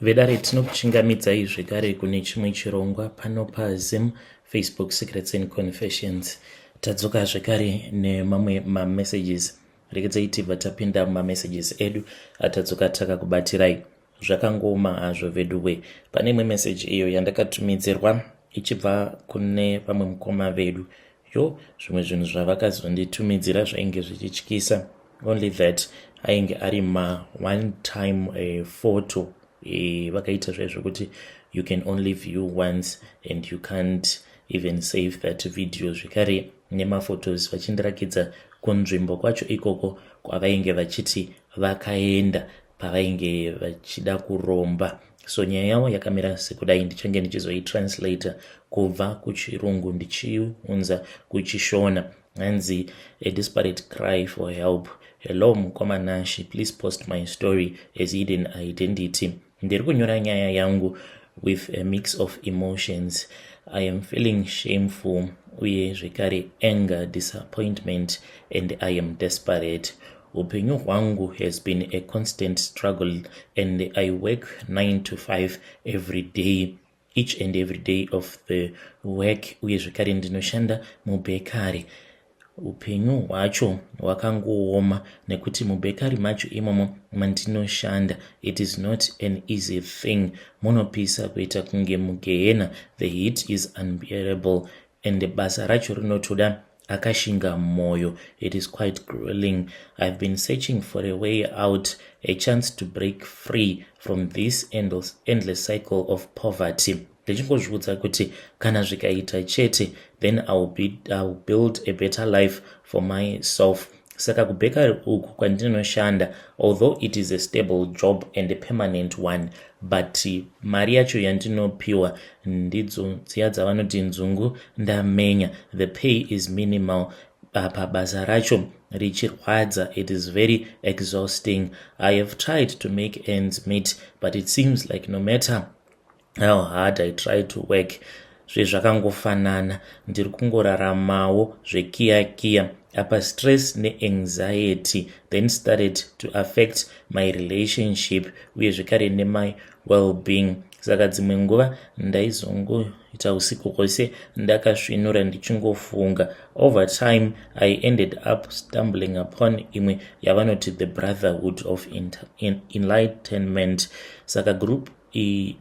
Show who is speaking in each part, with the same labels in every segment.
Speaker 1: Vedare tinokuchingamidzai zvekare kune chimwe chirongwa pano paZim Facebook Secrets and Confessions. Tadzoka zvekare nemamwe mamessages. Rekedzai tibva tapinda mumamessages edu atadzoka takakubatirai. Zvakangoma hazvo veduwe. Pane imwe message iyo yandakatumidzirwa ichibva kune vamwe mukoma vedu. Zvimwe zvinhu zvavakazonditumidzira zvainge zvichityisa. Only that ainge ari one time photo vakaita zvekuti you can only view once and you can't even save that video. Zvekare nemaphotos vachindirakidza kunzvimbo kwacho ikoko kwavainge vachiti vakaenda pavainge vachida kuromba. So nyaya yavo yakamira sekudai. Ndichange ndichizoitranslata kubva kuchirungu ndichiunza kuchishona. Hanzi a desperate cry for help. Hello Mkomanashi, please post my story as hidden identity. Ndiri kunyora nyaya yangu with a mix of emotions. I am feeling shameful, uye zvekare anger, disappointment, and I am desperate. Upenyu hwangu has been a constant struggle and I work 9 to 5 every day. Each and every day of the work, uye zvekare ndinoshanda mubhekari. Upenyu hwacho hwakangooma nekuti mubhekari macho imomo mandinoshanda. It is not an easy thing. Munopisa kuita kunge mugehena. The heat is unbearable and basa racho rinotoda akashinga moyo. It is quite grueling. I've been searching for a way out, a chance to break free from this endless cycle of poverty. Ndichingozviudza kuti kana zvikaita chete, then I'll build a better life for myself. Saka kubhekari uku kwandinoshanda, although it is a stable job and a permanent one, but mari yacho yandinopiwa ndidzo dziya dzavanoti nzungu ndamenya. The pay is minimal. Apa basa racho richirwadza. It is very exhausting. I have tried to make ends meet, but it seems like no matter how hard I try to work, zvezvakangofanana. Ndiri kungoraramawo zvekiya. Apa stress ne-anxiety then started to affect my relationship uye zvekare nemmy well-being. Saka dzimwe nguva ndaizongoita usiku hwose ndakasvinura ndichingofunga. Over time I ended up stumbling upon imwe yavanoti the Brotherhood of Enlightenment. Saka group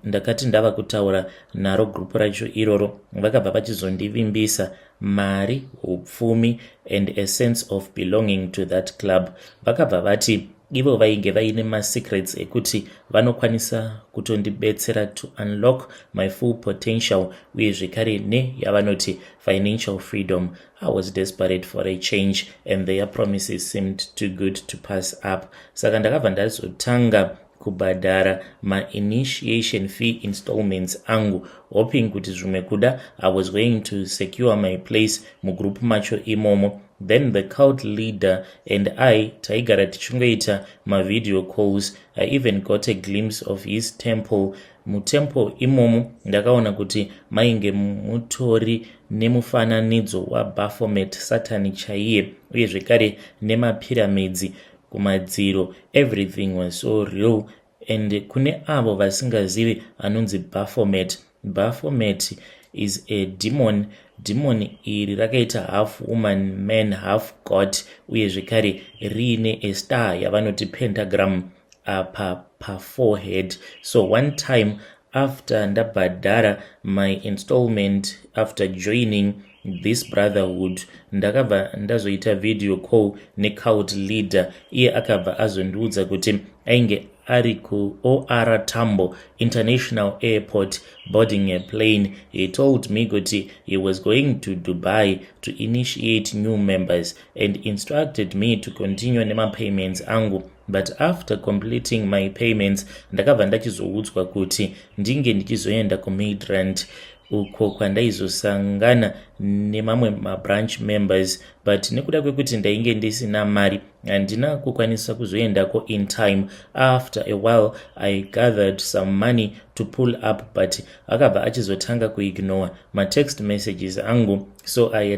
Speaker 1: ndakati ndava kutaura naro group racho iroro, vakabva vachizondivimbisa mari, upfumi and a sense of belonging to that club. Vakabva vati ivo vainge vaine masecrets ekuti vanokwanisa kutondibetsera to unlock my full potential uye zvekare yavanoti financial freedom. I was desperate for a change and their promises seemed too good to pass up. Saka ndakabva ndazotanga kubhadhara ma-initiation fee installments angu, hoping kuti zvimwe kuda I was going to secure my place mugroup macho imomo. Then the cult leader and I taigara tichungoita ma-video calls. I even got a glimpse of his temple. Mutemple imomo ndakaona kuti mainge mutori nemufananidzo waBaphomet, Satani chaiye, uye zvekare nemapyramids kumadziro. Everything was so real. And kune avo vasingazivi anonzi Baphomet. Baphomet is a demon. Demon iri rakaita half woman, man, half god, uye zvekare riine a star yavanoti pentagram pa forehead. So one time after ndabhadhara my installment, after joining this brotherhood, ndakabva ndazoita video call necult leader. Iye akabva azondiudza kuti ainge ari ku OR Tambo International Airport boarding a plane. He told me kuti he was going to Dubai to initiate new members and instructed me to continue nema payments angu. But after completing my payments, ndakabva ndachizoudzwa kuti ndinge ndichizoenda kuMidrand uko kwandaizosangana nemamwe mabranch members, but nekuda kwekuti ndainge ndisina mari handina kukwanisa kuzoendako in time. After a while I gathered some money to pull up, but akabva achizotanga kuignore my text messages angu. So I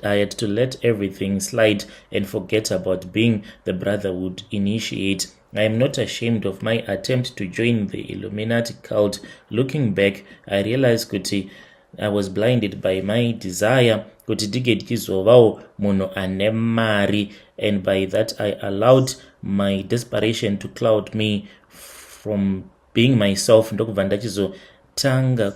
Speaker 1: had to let everything slide and forget about being the Brotherhood initiate. I am not ashamed of my attempt to join the Illuminati cult. Looking back, I realized kuti I was blinded by my desire kuti ndige ndichizovawo munhu ane mari, and by that I allowed my desperation to cloud me from being myself. Ndokubva ndachizotanga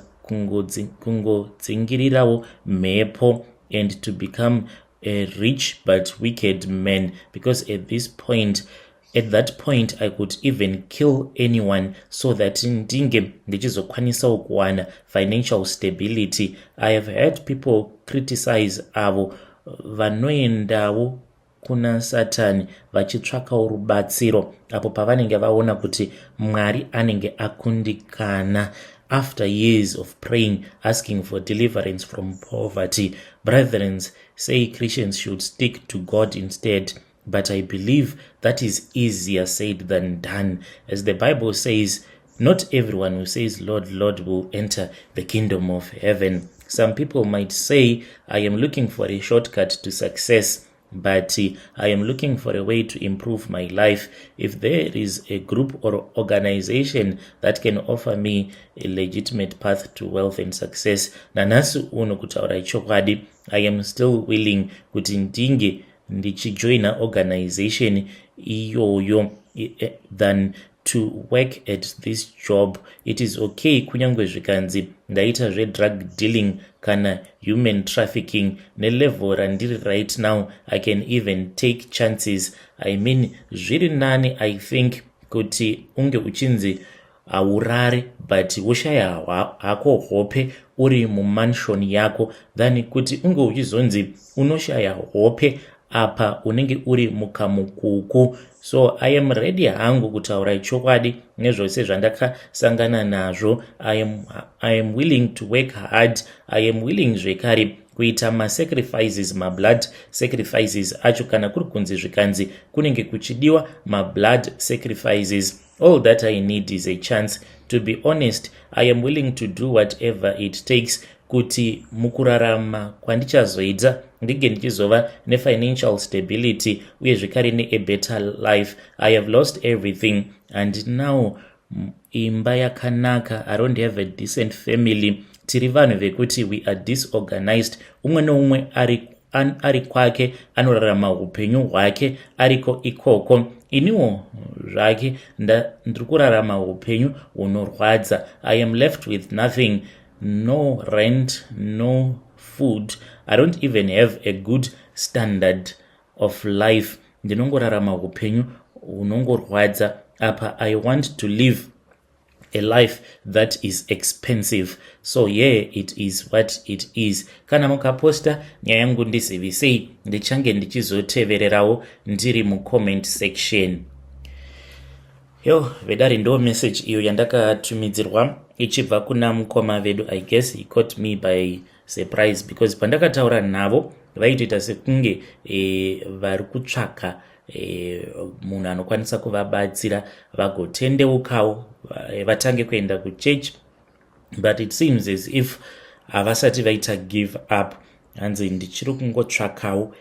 Speaker 1: kungodzingirirawo mhepo and to become a rich but wicked man, because at that point I could even kill anyone so that ndinge ndichizokwanisawo kuwana financial stability. I have heard people criticize avo vanoendawo kuna Satani vachitsvakawo rubatsiro apo pavanenge vaona kuti Mwari anenge akundikana. After years of praying, asking for deliverance from poverty, brethren say Christians should stick to God instead. But I believe that is easier said than done. As the Bible says, not everyone who says, Lord, Lord, will enter the kingdom of heaven. Some people might say, I am looking for a shortcut to success, but I am looking for a way to improve my life. If there is a group or organization that can offer me a legitimate path to wealth and success, nanasu uno kutaura chokwadi, I am still willing kuti ndinge ndichijoina organization iyoyo than to work at this job. It is okay kunyangwe zvikanzi ndaita drug dealing kana human trafficking nelevel randiri right now. I can even take chances. I mean, zviri nani I think kuti unge uchinzi aurare but woshaya hako hope uri mumansion yako than kuti unge uchizonzi unoshaya hope apa unenge uri mukamukuku. So I am ready hangu kutaura chokwadi nezvose zvandakasangana nazvo. I am willing to work hard. I am willing zvekare kuita masacrifices, mablood sacrifices acho kana kuri kunzi zvikanzi kunenge kuchidiwa mablood sacrifices. All that I need is a chance. To be honest, I am willing to do whatever it takes kuti mukurarama kwandichazoita ndige ndichizova financial stability uye zvekare a better life. I have lost everything and now imba yakanaka. I don't have a decent family. Tiri vanhu vekuti we are disorganized. Umwe noumwe ari kwake anorarama upenyu hwake ariko ikoko. Iniwo zvake ndiri kurarama upenyu hunorwadza. I am left with nothing. No rent, no food. I don't even have a good standard of life. Ndinongorarama upenyu hunongorwadza apa. I want to live a life that is expensive. So yeah, it is what it is. Kana mukaposta nyaya yangu ndizivisei, ndichange ndichizotevererawo ndiri mucomment section. Yo, vedari ndo message iyo yandakatumidzirwa ichibva kuna mukoma vedu. I guess he caught me by surprise because pandakataura navo vaitoita sekunge vari kutsvaka munhu anokwanisa kuvabatsira vagotendeukawo vatange kuenda kuchurch, but it seems as if havasati vaita give up. Hanzi ndichiri kungotsvakawo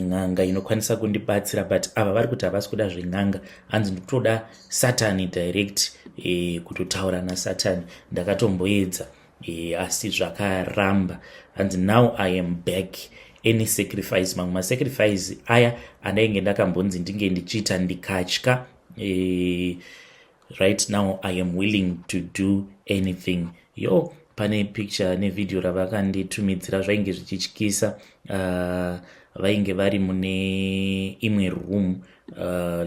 Speaker 1: n'anga inokwanisa kundibatsira, but ava vari kuti havasi kuda zven'anga. Hanzi ndikutoda Satani direct, kutotaura naSatani. Ndakatomboedza asi zvakaramba. And now I am back. Any sacrifice, mamwe masacrifice aya andainge ndakambonzi ndinge ndichiita ndikatya, right now I am willing to do anything. Yo, pane picture nevideo ravakanditumidzira zvainge zvichityisa. Vainge vari mune imwe room.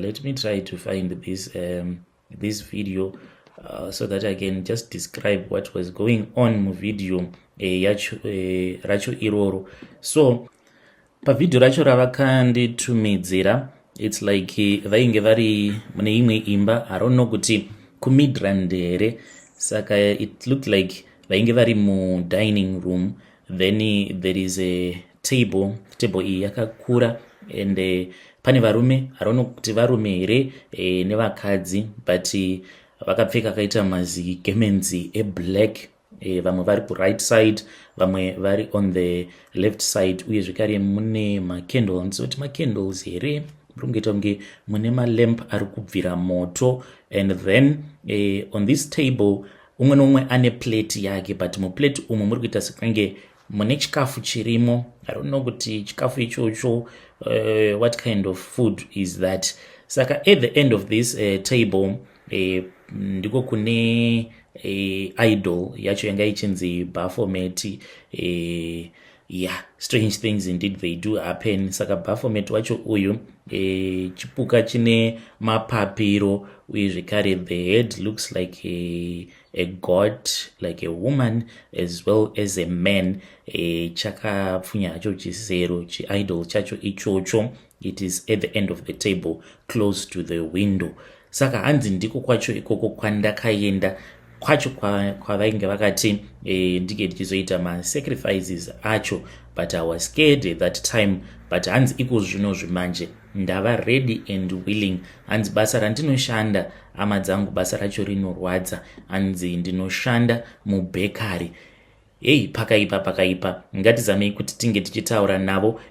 Speaker 1: Let me try to find this video so that I can just describe what was going on muvideo racho iroro. So pavideo racho ravakanditumidzira, it's like vainge vari mune imwe imba. I don't know kuti kumidrand here, saka it looked like vainge vari mu dining room. Then there is a table iyi yakakura, and pane varume, I don't know kuti varume here nevakadzi, but vakapfeka kaita mazigemenzi eblack. Vamwe vari ku right side, vamwe vari on the left side, uye zvekare mune macandles. Kuti macandles here muri kunge mune malamp ari kubvira moto. And then on this table umwe nomwe ane plate yake, but muplate umu muri kuita sekunge mune chikafu chirimo. I don't know kuti chikafu ichocho what kind of food is that. Saka at the end of this table ndiko kune idol yacho yanga ichinzi Baphomet. Yeah, strange things indeed they do happen. Saka Baphomet wacho uyu chipuka chine mapapiro uye zvekare the head looks like a god, like a woman as well as a man. Chakapfunya hacho chisero chiidol chacho ichocho. It is at the end of the table close to the window. Saka hanzi ndiko kwacho ikoko kwandakaenda kwacho kwavainge vakati ndike ndichizoita masacrifices acho, but I was scared at that time. But hanzi iko zvino zvimanje ndava ready and willing. Hanzi basa randinoshanda hama dzangu basa racho rinorwadza. Hanzi ndinoshanda mubhekari. Hey, pakaipa ngatizamei kuti tinge tichitaura navo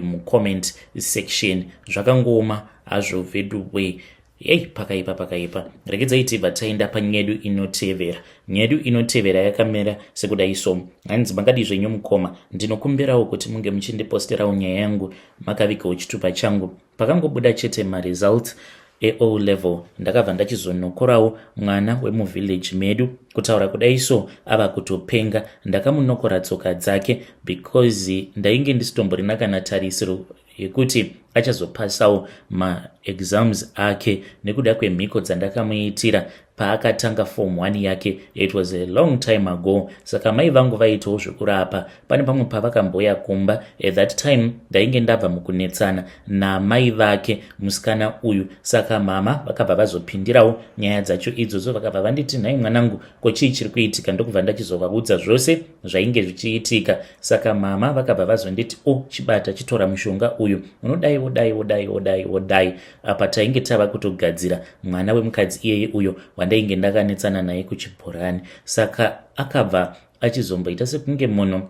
Speaker 1: mucomment section. Zvakangoma hazvo vedu way. Hey, pakaipa regedzai tibva taenda panyedu inotevera. Nyedu inotevera yakamera sekudai so. Hanzi mangadi zvenyu mukoma ndinokumbirawo kuti munge muchindiposterawo nyaya yangu makavikawo chitupa changu. Pakangobuda chete maresult O level ndakabva ndachizonokorawo mwana wemuvillage medu. Kutaura kudai so ava kutopenga. Ndakamunokora tsoka dzake because ndainge ndisitomborina kana tarisiro yekuti achazopasawo maexams ake nekuda kwemhiko dzandakamuitira paakatanga form 1 yake. It was a long time ago. Saka mai vangu vaitawo zvekurapa. Pane pamwe pavakamboya kumba. At that time ndainge ndabva mukunetsana namai vake musikana uyu. Saka mama vakabva vazopindirawo nyaya dzacho idzodzo. Vakabva vanditi nhai mwanangu, ko chii chiri kuitika? Ndokubva ndachizovaudza zvose zvainge zvichiitika. Saka mama vakabva vazonditi chibata chitora mushonga uyu wodai. Apa tainge tava kutogadzira mwana wemukadzi iyeye uyo wandainge ndakanetsana naye kuchibhorani. Saka akabva achizomboita sekunge munhu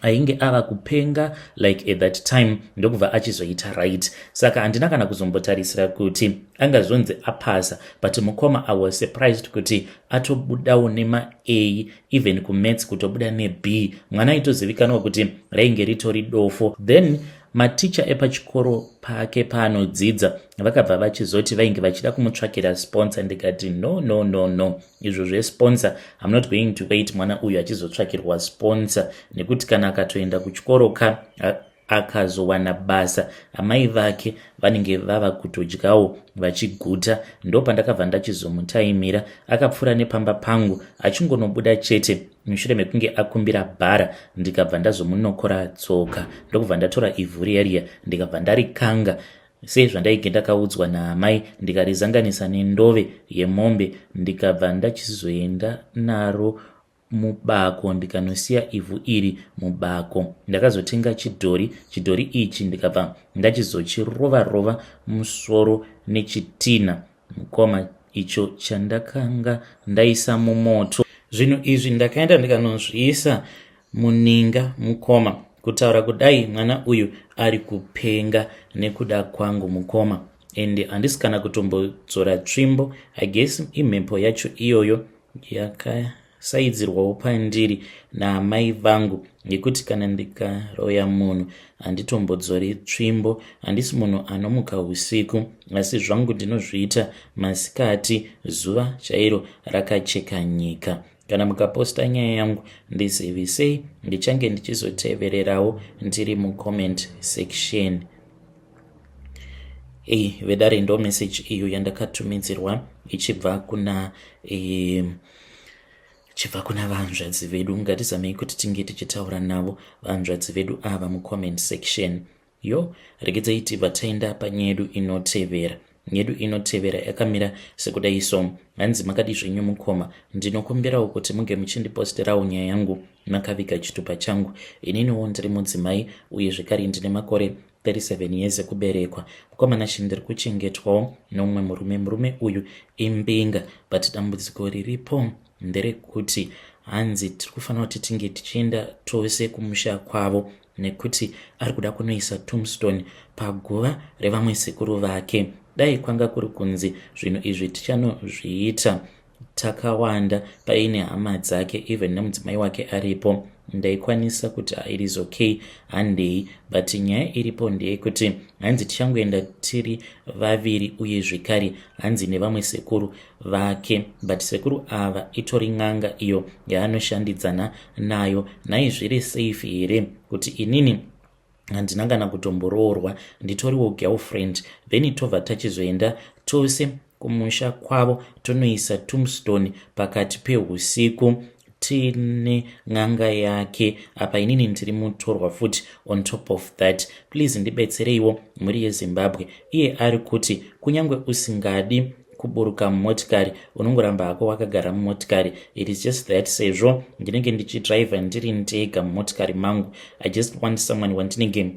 Speaker 1: ainge ava kupenga like at that time ndokubva achizoita right. Saka handina kana kuzombotarisira kuti angazonzi apasa, but mukoma I was surprised kuti atobudawo nema A, even kumaths kutobuda ne B. Mwana aitozivikanwa kuti rainge ritori dofo. Then maticha epachikoro pake paanodzidza vakabva vachizoti vainge vachida kumutsvakira sponsor. Ndikati no, izvo zvesponsor I'm not going to wait mwana uyu achizotsvakirwa sponsor, nekuti kana akatoenda kuchikoro akazowana basa amai vake vanenge vava kutodyawo vachiguta. Ndo pandakabva ndachizomutaimira akapfuura nepamba pangu achingonobuda chete. Mushure mekunge akumbira bhara ndikabva ndazomunokora tsoka. Ndokubva ndatora ivhu riya ndikabva ndarikanga sezvandainge ndakaudzwa naamai, ndikarizanganisa nendove yemombe. Ndikabva ndachizoenda naro mubako ndikanosiya ivhu iri mubako. Ndakazotenga chidhori ichi ndikabva ndachizochirova musoro nechitina mukoma icho chandakanga ndaisa mumoto. Zvinhu izvi ndakaenda ndikanozviisa muninga mukoma. Kutaura kudai mwana uyu ari kupenga nekuda kwangu mukoma. And handisi kana kutombodzora tsvimbo. I guess imhepo yacho iyoyo yakasaidzirwawo pandiri naamai vangu, ngekuti kana ndikaroya munhu handitombodzori tsvimbo. Handisi munhu anomuka usiku, asi zvangu ndinozviita masikati zuva chairo rakacheka nyika. Kana mukaposta nyaya yangu ndizivisei, ndichange ndichizotevererawo ndiri mucomment section. Vedare ndo message iyo yandakatumidzirwa ichibva kuna vanzvadzi vedu. Ngatizamei kuti tinge tichitaura navo vanzvadzi vedu ava mucomment section. Regedzai tibva taenda panyedu inotevera. Nyedu inotevera yakamira sekudai so. Hanzi makadi zvenyu mukoma ndinokumbirawo kuti munge muchindiposterawo nyaya yangu makaviga chitupa changu. Ininiwo ndiri mudzimai uye zvekare ndine makore 37 years ekuberekwa. Mukomana ndiri kuchengetwawo nomumwe murume uyu imbinga, but dambudziko riripo nderekuti hanzi tiri kufanira kuti tinge tichienda tose kumusha kwavo, nekuti ari kuda kunoisa tombstone paguva revamwe sekuru vake. Dai kwanga kuri kunzi zvinhu izvi tichanozviita takawanda paine hama dzake, even nemudzimai wake aripo, ndaikwanisa kuti it is okay handei, but nyaya iripo ndeyekuti hanzi tichangoenda tiri vaviri, uye zvekare hanzi nevamwe sekuru vake, but sekuru ava itori n'anga iyo yaanoshandidzana nayo. Naizviri safe here kuti inini handina kana kutomboroorwa, nditoriwo girlfriend, then tobva tachizoenda tose kumusha kwavo tonoisa tombstone pakati peusiku tine n'anga yake apa inini ndiri mutorwa futi on top of that. Please ndibetsereiwo muri yeZimbabwe. Iye ari kuti kunyange usingadi kuburuka mumotikari unongoramba hako wakagara mumotikari. It is just that sezvo ndinenge ndichidriva ndiri ndega mumotikari mangu, I just want someone wandinenge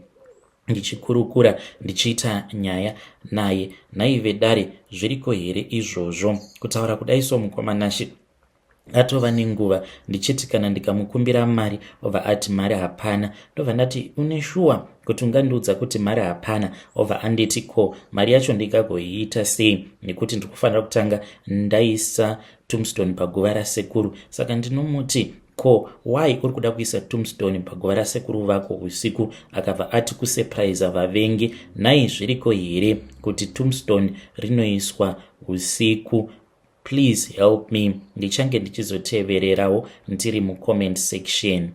Speaker 1: ndichikurukura ndichiita nyaya naye. Naive dare zviriko here izvozvo? Kutaura kudai so mukomanashi atova nenguva ndichiti kana ndikamukumbira mari obva ati mari hapana. Ndobva ndati une shuwa kuti ungandiudza kuti mari hapana? Obva anditi ko mari yacho ndingagoiita sei, nekuti ndikufanira kutanga ndaisa tombstone paguva rasekuru. Saka ndinomuti ko why uri kuda kuisa tombstone paguva rasekuru vako usiku? Akabva ati kusurprise vavengi. Nai zviriko here kuti tombstone rinoiswa usiku? Please help me. Ndichange ndichizotevererawo ndiri mucomment section.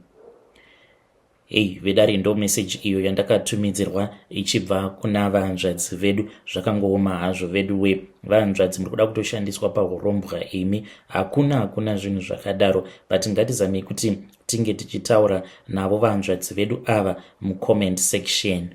Speaker 1: Vedare ndo message iyo yandakatumidzirwa ichibva kuna vahanzvadzi vedu. Zvakangooma hazvo vedu we vahanzvadzi, muri kuda kutoshandiswa paurombwa imi. Hakuna zvinhu zvakadaro, but ngatizamei kuti tinge tichitaura navo vahanzvadzi vedu ava mucomment section.